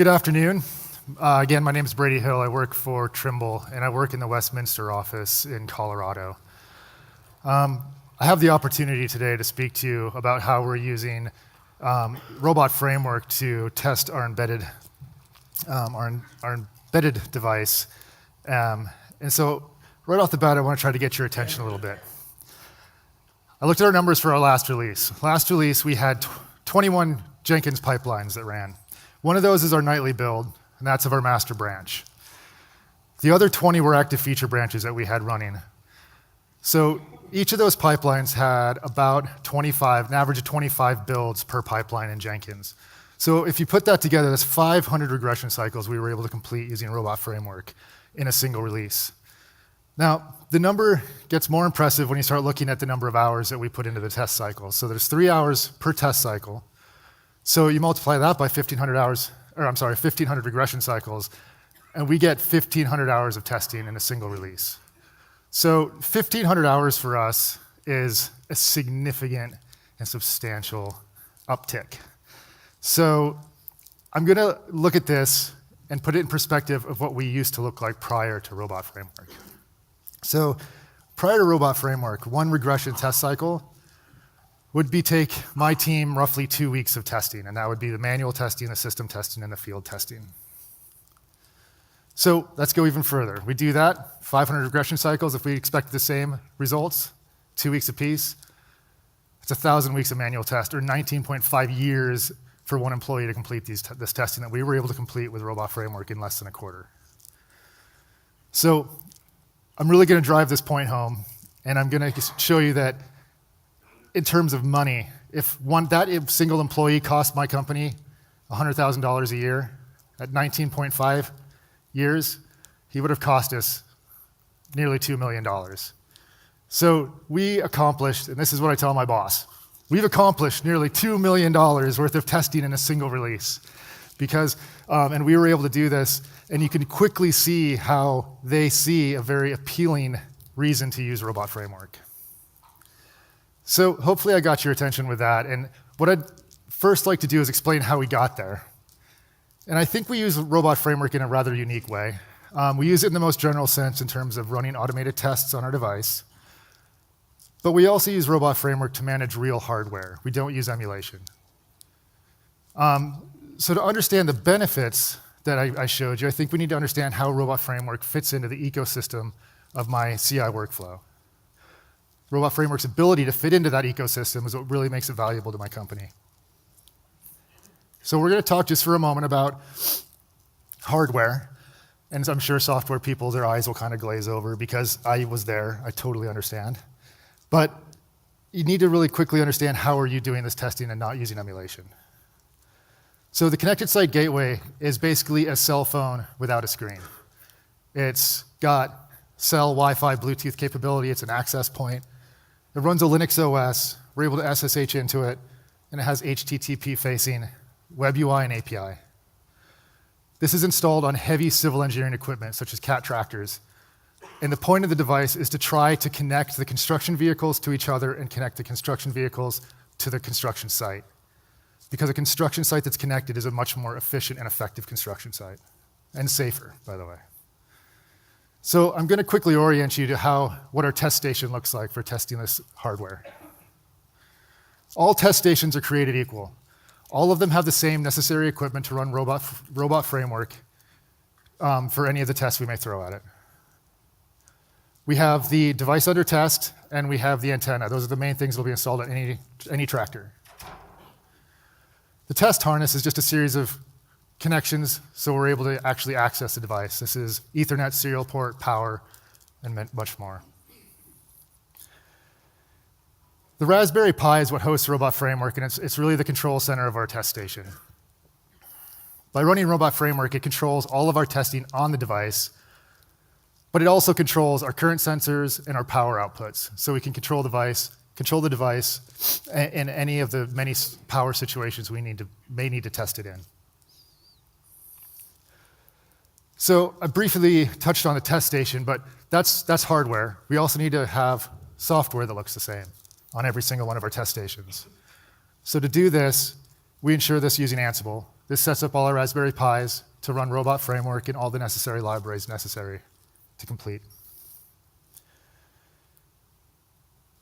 Good afternoon. Again, my name is Brady Hill. I work for Trimble, and I work in the Westminster office in Colorado. I have the opportunity today to speak to you about how we're using RobotFramework to test our embedded device. And so right off the bat, I want to try to get your attention a little bit. I looked at our numbers for our last release. Last release, we had 21 Jenkins pipelines that ran. One of those is our nightly build, and that's of our master branch. The other 20 were active feature branches that we had running. So each of those pipelines had about an average of 25 builds per pipeline in Jenkins. So if you put that together, that's 500 regression cycles we were able to complete using RobotFramework in a single release. Now, the number gets more impressive when you start looking at the number of hours that we put into the test cycle. So there's 3 hours per test cycle. So you multiply that by 1,500 regression cycles, and we get 1,500 hours of testing in a single release. So 1,500 hours for us is a significant and substantial uptick. So I'm going to look at this and put it in perspective of what we used to look like prior to RobotFramework. So prior to RobotFramework, one regression test cycle would take my team roughly 2 weeks of testing, and that would be the manual testing, the system testing, and the field testing. So let's go even further. We do that, 500 regression cycles. If we expect the same results, 2 weeks apiece, it's 1,000 weeks of manual test, or 19.5 years for one employee to complete this testing that we were able to complete with RobotFramework in less than a quarter. So I'm really going to drive this point home, and I'm going to show you that in terms of money, if that single employee cost my company $100,000 a year at 19.5 years, he would have cost us nearly $2 million. So we accomplished, and this is what I tell my boss, we've accomplished nearly $2 million worth of testing in a single release. And we were able to do this, and you can quickly see how they see a very appealing reason to use RobotFramework. So hopefully I got your attention with that. And what I'd first like to do is explain how we got there. And I think we use RobotFramework in a rather unique way. We use it in the most general sense in terms of running automated tests on our device. But we also use RobotFramework to manage real hardware. We don't use emulation. So to understand the benefits that I showed you, I think we need to understand how RobotFramework fits into the ecosystem of my CI workflow. RobotFramework's ability to fit into that ecosystem is what really makes it valuable to my company. So we're going to talk just for a moment about hardware. And I'm sure software people, their eyes will kind of glaze over because I was there. I totally understand. But you need to really quickly understand how are you doing this testing and not using emulation. So the connected site gateway is basically a cell phone without a screen. It's got cell, Wi-Fi, Bluetooth capability. It's an access point. It runs a Linux OS. We're able to SSH into it, and it has HTTP-facing web UI and API. This is installed on heavy civil engineering equipment, such as Cat tractors. And the point of the device is to try to connect the construction vehicles to each other and connect the construction vehicles to the construction site. Because a construction site that's connected is a much more efficient and effective construction site, and safer, by the way. So I'm going to quickly orient you to what our test station looks like for testing this hardware. All test stations are created equal. All of them have the same necessary equipment to run RobotFramework for any of the tests we may throw at it. We have the device under test, and we have the antenna. Those are the main things that will be installed on any tractor. The test harness is just a series of connections, so we're able to actually access the device. This is Ethernet, serial port, power, and much more. The Raspberry Pi is what hosts RobotFramework, and it's really the control center of our test station. By running RobotFramework, it controls all of our testing on the device, but it also controls our current sensors and our power outputs, so we can control the device in any of the many power situations we may need to test it in. So I briefly touched on the test station, but that's hardware. We also need to have software that looks the same on every single one of our test stations. So to do this, we ensure this using Ansible. This sets up all our Raspberry Pis to run RobotFramework and all the necessary libraries necessary to complete.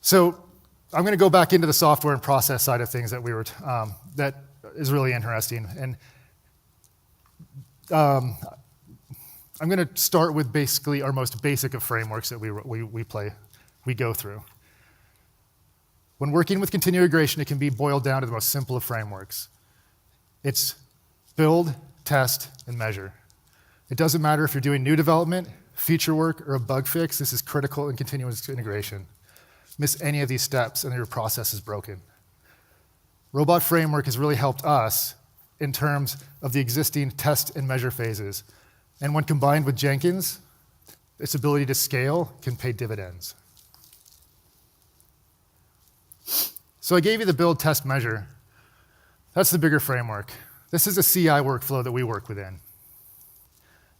So I'm going to go back into the software and process side of things that is really interesting. And I'm going to start with basically our most basic of frameworks that we go through. When working with continuous integration, it can be boiled down to the most simple of frameworks. It's build, test, and measure. It doesn't matter if you're doing new development, feature work, or a bug fix. This is critical in continuous integration. Miss any of these steps and your process is broken. RobotFramework has really helped us in terms of the existing test and measure phases. And when combined with Jenkins, its ability to scale can pay dividends. So I gave you the build, test, measure. That's the bigger framework. This is a CI workflow that we work within.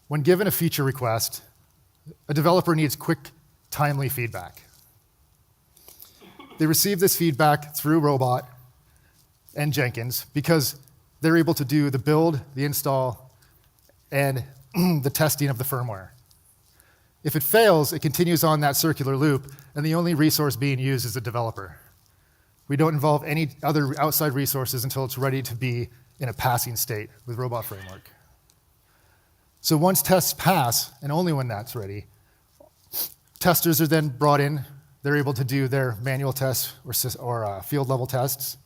When given a feature request, a developer needs quick, timely feedback. They receive this feedback through Robot and Jenkins because they're able to do the build, the install, and the testing of the firmware. If it fails, it continues on that circular loop, and the only resource being used is the developer. We don't involve any other outside resources until it's ready to be in a passing state with RobotFramework. So once tests pass, and only when that's ready, testers are then brought in. They're able to do their manual tests or field level tests.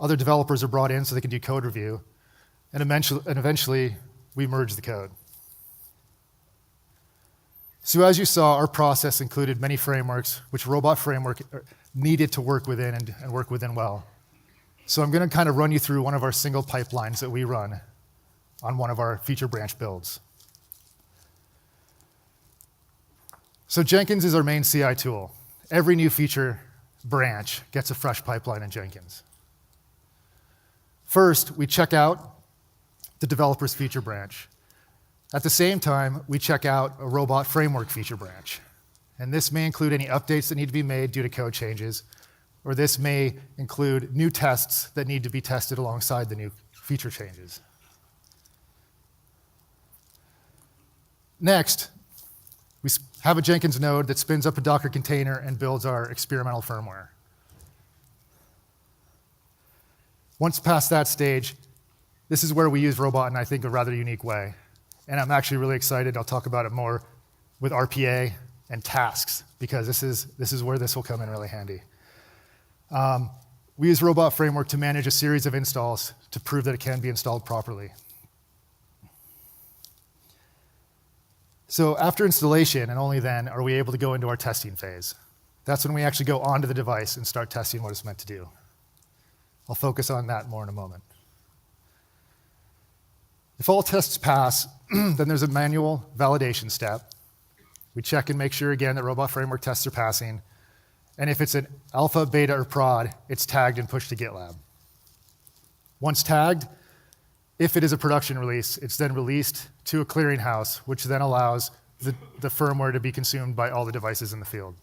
Other developers are brought in so they can do code review. And eventually, we merge the code. So as you saw, our process included many frameworks, which RobotFramework needed to work within and work within well. So I'm going to kind of run you through one of our single pipelines that we run on one of our feature branch builds. So Jenkins is our main CI tool. Every new feature branch gets a fresh pipeline in Jenkins. First, we check out the developer's feature branch. At the same time, we check out a RobotFramework feature branch. And this may include any updates that need to be made due to code changes, or this may include new tests that need to be tested alongside the new feature changes. Next, we have a Jenkins node that spins up a Docker container and builds our experimental firmware. Once past that stage, this is where we use Robot in, I think, a rather unique way. And I'm actually really excited. I'll talk about it more with RPA and tasks, because this is where this will come in really handy. We use RobotFramework to manage a series of installs to prove that it can be installed properly. So after installation, and only then, are we able to go into our testing phase. That's when we actually go onto the device and start testing what it's meant to do. I'll focus on that more in a moment. If all tests pass, then there's a manual validation step. We check and make sure, again, that RobotFramework tests are passing. And if it's an alpha, beta, or prod, it's tagged and pushed to GitLab. Once tagged, if it is a production release, it's then released to a clearinghouse, which then allows the firmware to be consumed by all the devices in the field.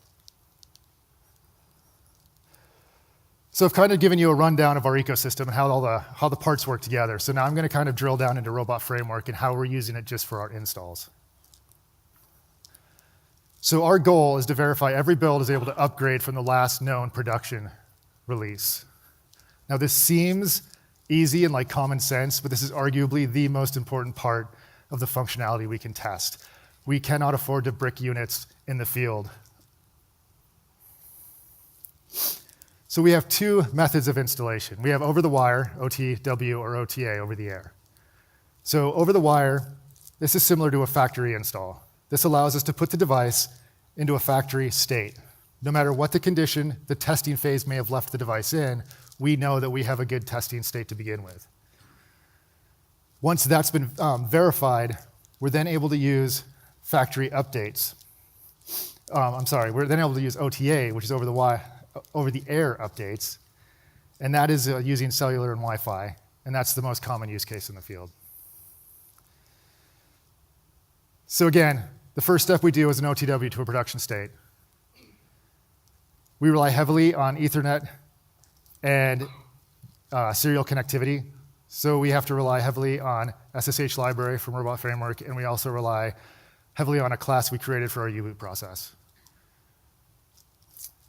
So I've kind of given you a rundown of our ecosystem and how the parts work together. So now I'm going to kind of drill down into RobotFramework and how we're using it just for our installs. So our goal is to verify every build is able to upgrade from the last known production release. Now this seems easy and like common sense, but this is arguably the most important part of the functionality we can test. We cannot afford to brick units in the field. So we have two methods of installation. We have over the wire, OTW or OTA, over the air. So over the wire, this is similar to a factory install. This allows us to put the device into a factory state. No matter what the condition the testing phase may have left the device in, we know that we have a good testing state to begin with. Once that's been verified, we're then able to use factory updates. We're then able to use OTA, which is over the air updates, and that is using cellular and Wi-Fi, and that's the most common use case in the field. So again, the first step we do is an OTW to a production state. We rely heavily on Ethernet and serial connectivity So we have to rely heavily on SSH library from RobotFramework, and we also rely heavily on a class we created for our U-boot process.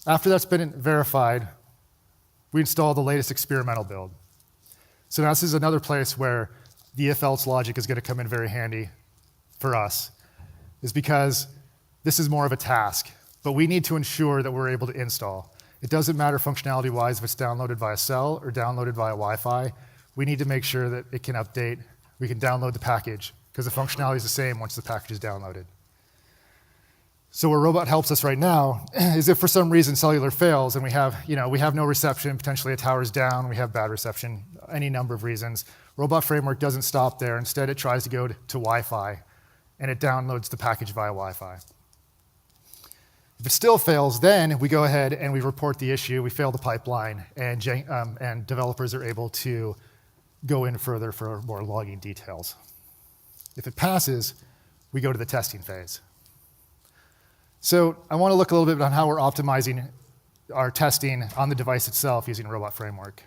After that's been verified, we install the latest experimental build. So now this is another place where the if-else logic is going to come in very handy for us, is because this is more of a task, but we need to ensure that we're able to install. It doesn't matter functionality-wise if it's downloaded via cell or downloaded via Wi-Fi. We need to make sure that it can update, we can download the package, because the functionality is the same once the package is downloaded. So where Robot helps us right now is if for some reason cellular fails and we have no reception, potentially a tower's down, we have bad reception, any number of reasons, RobotFramework doesn't stop there. Instead, it tries to go to Wi-Fi, and it downloads the package via Wi-Fi. If it still fails, then we go ahead and we report the issue, we fail the pipeline, and developers are able to go in further for more logging details. If it passes, we go to the testing phase. So I want to look a little bit on how we're optimizing our testing on the device itself using RobotFramework.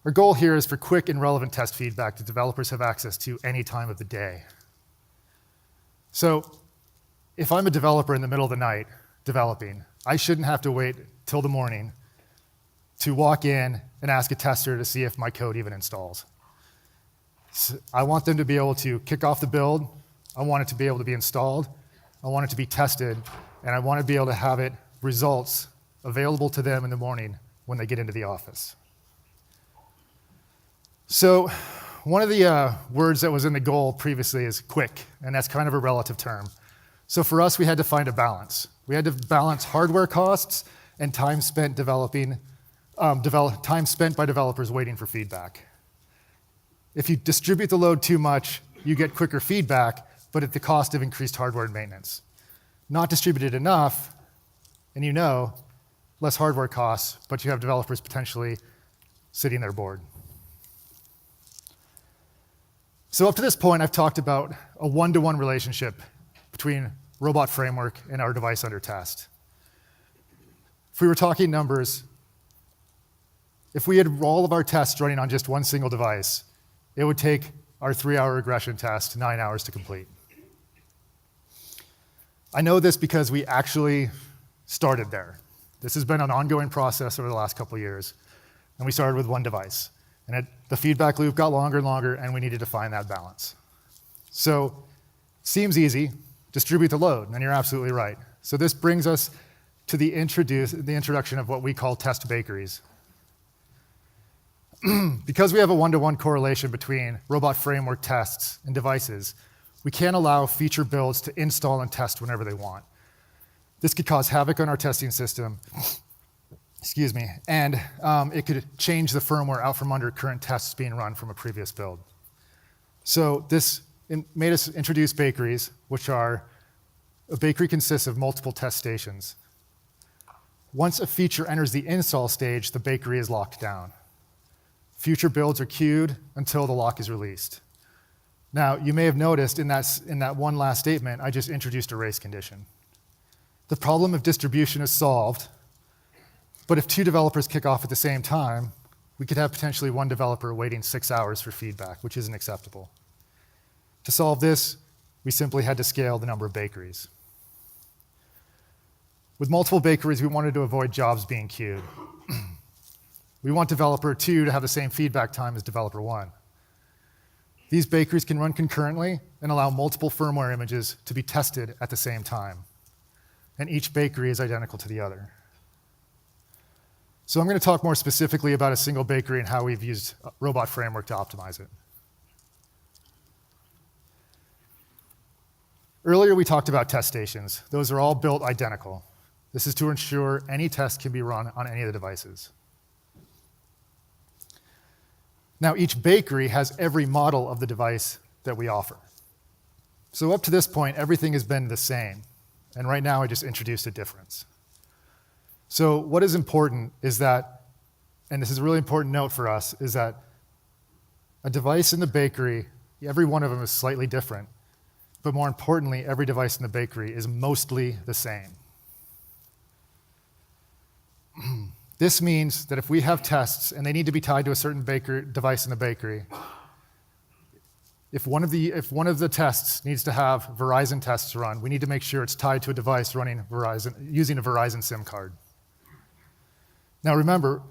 Our goal here is for quick and relevant test feedback that developers have access to any time of the day. So if I'm a developer in the middle of the night developing, I shouldn't have to wait till the morning to walk in and ask a tester to see if my code even installs. So I want them to be able to kick off the build. I want it to be able to be installed. I want it to be tested, and I want to be able to have it results available to them in the morning when they get into the office. So one of the words that was in the goal previously is quick, and that's kind of a relative term. So for us, we had to find a balance. We had to balance hardware costs and time spent developing, time spent by developers waiting for feedback. If you distribute the load too much, you get quicker feedback, but at the cost of increased hardware and maintenance. Not distributed enough, and less hardware costs, but you have developers potentially sitting there bored. So up to this point, I've talked about a one-to-one relationship between RobotFramework and our device under test. If we were talking numbers, if we had all of our tests running on just one single device, it would take our 3-hour regression test 9 hours to complete. I know this because we actually started there. This has been an ongoing process over the last couple of years, and we started with one device. And the feedback loop got longer and longer, and we needed to find that balance. So, seems easy, distribute the load, and you're absolutely right. So this brings us to the introduction of what we call test bakeries. Because we have a one-to-one correlation between RobotFramework tests and devices, we can't allow feature builds to install and test whenever they want. This could cause havoc on our testing system, and it could change the firmware out from under current tests being run from a previous build. So this made us introduce bakeries, a bakery consists of multiple test stations. Once a feature enters the install stage, the bakery is locked down. Future builds are queued until the lock is released. Now, you may have noticed in that one last statement, I just introduced a race condition. The problem of distribution is solved, but if 2 developers kick off at the same time, we could have potentially 1 developer waiting 6 hours for feedback, which isn't acceptable. To solve this, we simply had to scale the number of bakeries. With multiple bakeries, we wanted to avoid jobs being queued. We want developer 2 to have the same feedback time as developer 1. These bakeries can run concurrently and allow multiple firmware images to be tested at the same time. And each bakery is identical to the other. So I'm going to talk more specifically about a single bakery and how we've used RobotFramework to optimize it. Earlier, we talked about test stations. Those are all built identical. This is to ensure any test can be run on any of the devices. Now, each bakery has every model of the device that we offer. So up to this point, everything has been the same. And right now, I just introduced a difference. So what is important is that, and this is a really important note for us, is that a device in the bakery, every one of them is slightly different. But more importantly, every device in the bakery is mostly the same. This means that if we have tests and they need to be tied to a certain device in the bakery, if one of the tests needs to have Verizon tests run, we need to make sure it's tied to a device running using a Verizon SIM card. Now remember,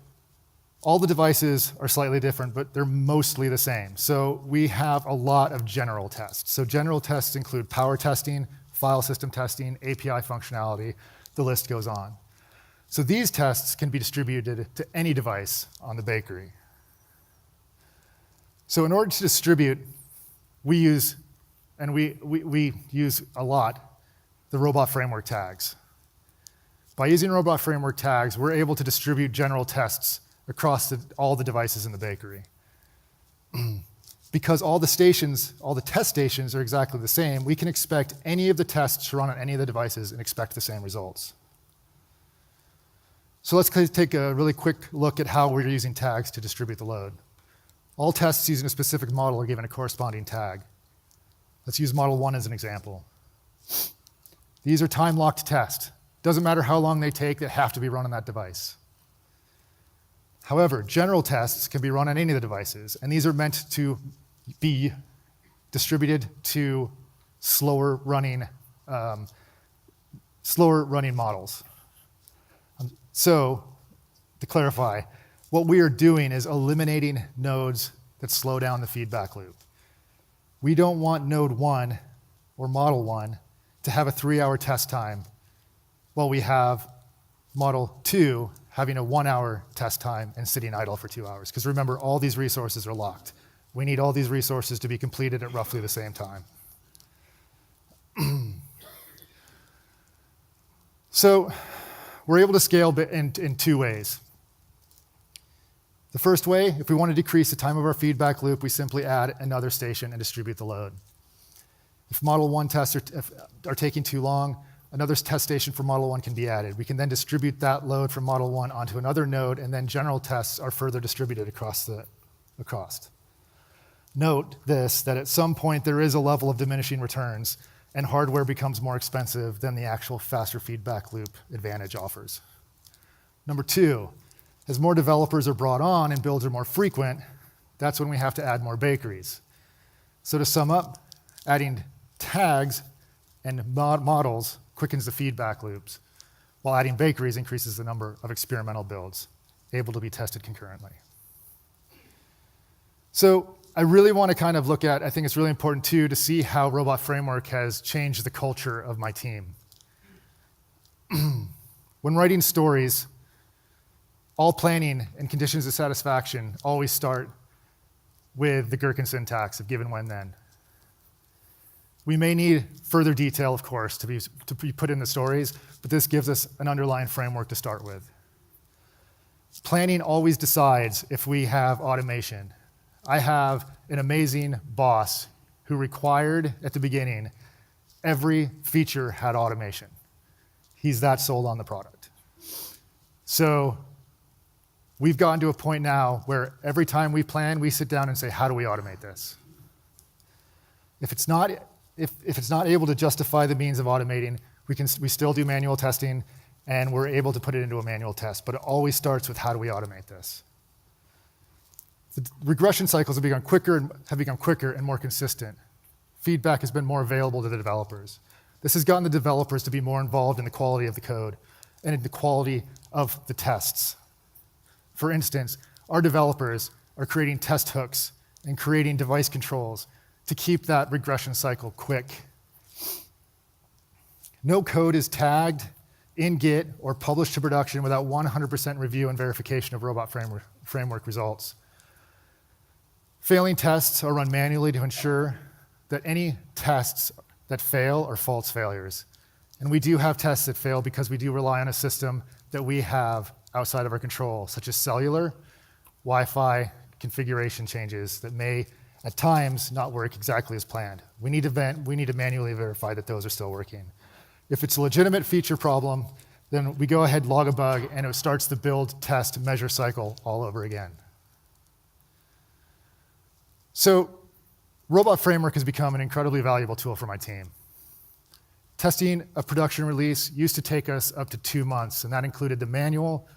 all the devices are slightly different, but they're mostly the same. So we have a lot of general tests. So general tests include power testing, file system testing, API functionality, the list goes on. So these tests can be distributed to any device on the bakery. So in order to distribute, we use a lot the RobotFramework tags. By using RobotFramework tags, we're able to distribute general tests across all the devices in the bakery. Because all the test stations are exactly the same, we can expect any of the tests to run on any of the devices and expect the same results. So let's take a really quick look at how we're using tags to distribute the load. All tests using a specific model are given a corresponding tag. Let's use model 1 as an example. These are time-locked tests. Doesn't matter how long they take, they have to be run on that device. However, general tests can be run on any of the devices, and these are meant to be distributed to slower running models. So, to clarify, what we are doing is eliminating nodes that slow down the feedback loop. We don't want node 1 or model 1 to have a 3-hour test time while we have model 2 having a 1-hour test time and sitting idle for 2 hours. Because remember, all these resources are locked. We need all these resources to be completed at roughly the same time. So we're able to scale in 2 ways. The first way, if we want to decrease the time of our feedback loop, we simply add another station and distribute the load. If model 1 tests are taking too long, another test station for model 1 can be added. We can then distribute that load from model 1 onto another node, and then general tests are further distributed across. Note this, that at some point there is a level of diminishing returns, and hardware becomes more expensive than the actual faster feedback loop advantage offers. Number 2, as more developers are brought on and builds are more frequent, that's when we have to add more bakeries. So to sum up, adding tags and models quickens the feedback loops, while adding bakeries increases the number of experimental builds able to be tested concurrently. So I really want to kind of look at, I think it's really important too, to see how RobotFramework has changed the culture of my team. When writing stories, all planning and conditions of satisfaction always start with the Gherkin syntax of given, when, then. We may need further detail, of course, to be put in the stories, but this gives us an underlying framework to start with. Planning always decides if we have automation. I have an amazing boss who required at the beginning every feature had automation. He's that sold on the product. So we've gotten to a point now where every time we plan, we sit down and say, how do we automate this? If it's not able to justify the means of automating, we still do manual testing, and we're able to put it into a manual test. But it always starts with how do we automate this? The regression cycles have become quicker and more consistent. Feedback has been more available to the developers. This has gotten the developers to be more involved in the quality of the code and in the quality of the tests. For instance, our developers are creating test hooks and creating device controls to keep that regression cycle quick. No code is tagged in Git or published to production without 100% review and verification of RobotFramework results. Failing tests are run manually to ensure that any tests that fail are false failures. And we do have tests that fail because we do rely on a system that we have outside of our control, such as cellular, Wi-Fi configuration changes that may, at times, not work exactly as planned. We need to manually verify that those are still working. If it's a legitimate feature problem, then we go ahead, log a bug, and it starts the build, test, measure cycle all over again. So RobotFramework has become an incredibly valuable tool for my team. Testing a production release used to take us up to 2 months, and that included the manual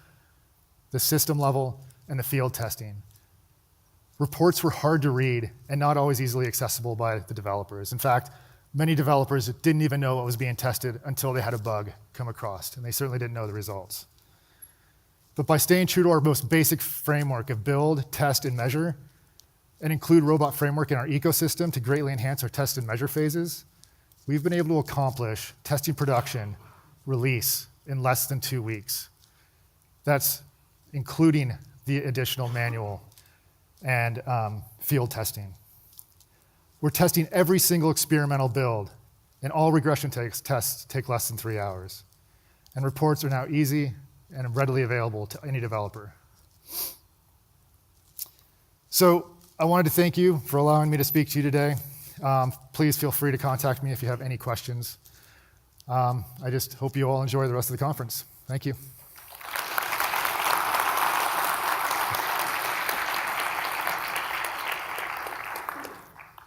the system level, and the field testing. Reports were hard to read and not always easily accessible by the developers. In fact, many developers didn't even know what was being tested until they had a bug come across, and they certainly didn't know the results. But by staying true to our most basic framework of build, test, and measure, and include RobotFramework in our ecosystem to greatly enhance our test and measure phases, we've been able to accomplish testing production release in less than 2 weeks. That's including the additional manual and field testing. We're testing every single experimental build, and all regression tests take less than 3 hours. And reports are now easy and readily available to any developer. So I wanted to thank you for allowing me to speak to you today. Please feel free to contact me if you have any questions. I just hope you all enjoy the rest of the conference. Thank you.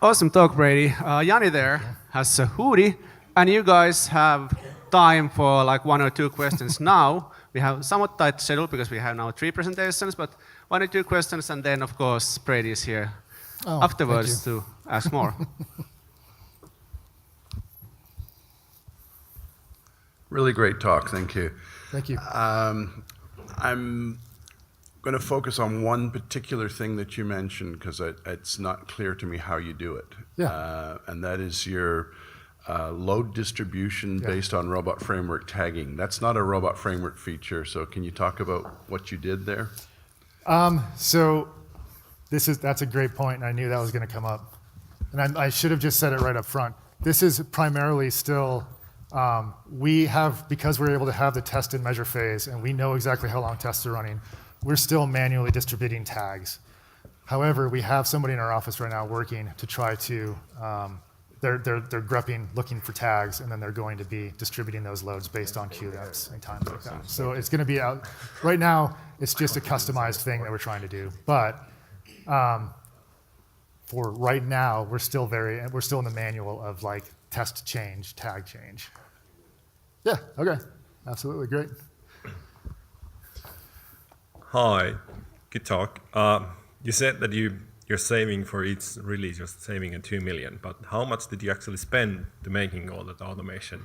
Awesome talk, Brady. Yanni there has a hoodie, and you guys have time for like 1 or 2 questions now. We have somewhat tight schedule because we have now 3 presentations, but 1 or 2 questions, and then of course Brady is here afterwards to ask more. Really great talk, thank you. Thank you. I'm going to focus on one particular thing that you mentioned because it's not clear to me how you do it. Yeah. And that is your load distribution based on RobotFramework tagging. That's not a RobotFramework feature, so can you talk about what you did there? So that's a great point, and I knew that was going to come up. And I should have just said it right up front. This is primarily still, because we're able to have the test and measure phase, and we know exactly how long tests are running, we're still manually distributing tags. However, we have somebody in our office right now working to try to, they're grepping, looking for tags, and then they're going to be distributing those loads based on QDEPs and times like that. So it's going to be out. Right now, it's just a customized thing that we're trying to do. But for right now, we're still in the manual of like test change, tag change. Yeah, okay, absolutely, great. Hi, good talk. You said that you're saving for each release, you're saving 2 million, but how much did you actually spend to making all that automation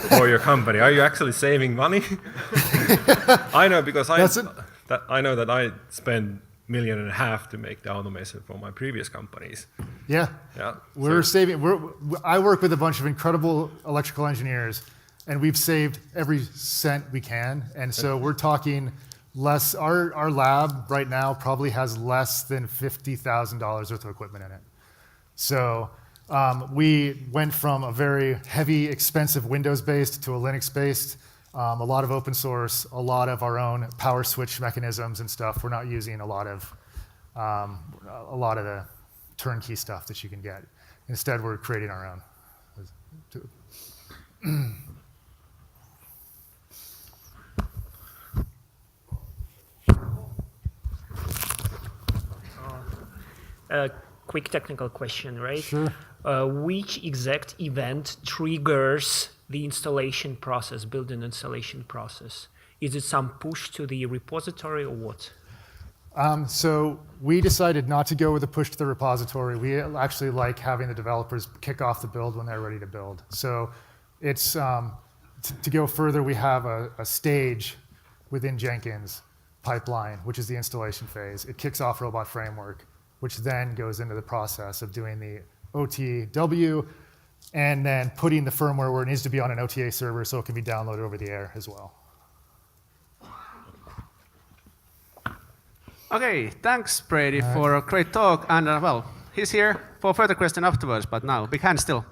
for your company? Are you actually saving money? I know because I know that I spent $1.5 million to make the automation for my previous companies. Yeah, we're saving. I work with a bunch of incredible electrical engineers, and we've saved every cent we can, and so we're talking less. Our lab right now probably has less than $50,000 worth of equipment in it. So we went from a very heavy, expensive Windows-based to a Linux-based, a lot of open source, a lot of our own power switch mechanisms and stuff. We're not using a lot of the turnkey stuff that you can get. Instead, we're creating our own. A quick technical question, right? Sure. Which exact event triggers the installation process, build-in installation process? Is it some push to the repository or what? So we decided not to go with a push to the repository. We actually like having the developers kick off the build when they're ready to build. So it's to go further, we have a stage within Jenkins pipeline, which is the installation phase. It kicks off RobotFramework, which then goes into the process of doing the OTW and then putting the firmware where it needs to be on an OTA server so it can be downloaded over the air as well. Okay, thanks Brady for a great talk, and well, he's here for further question afterwards, but now big hand still.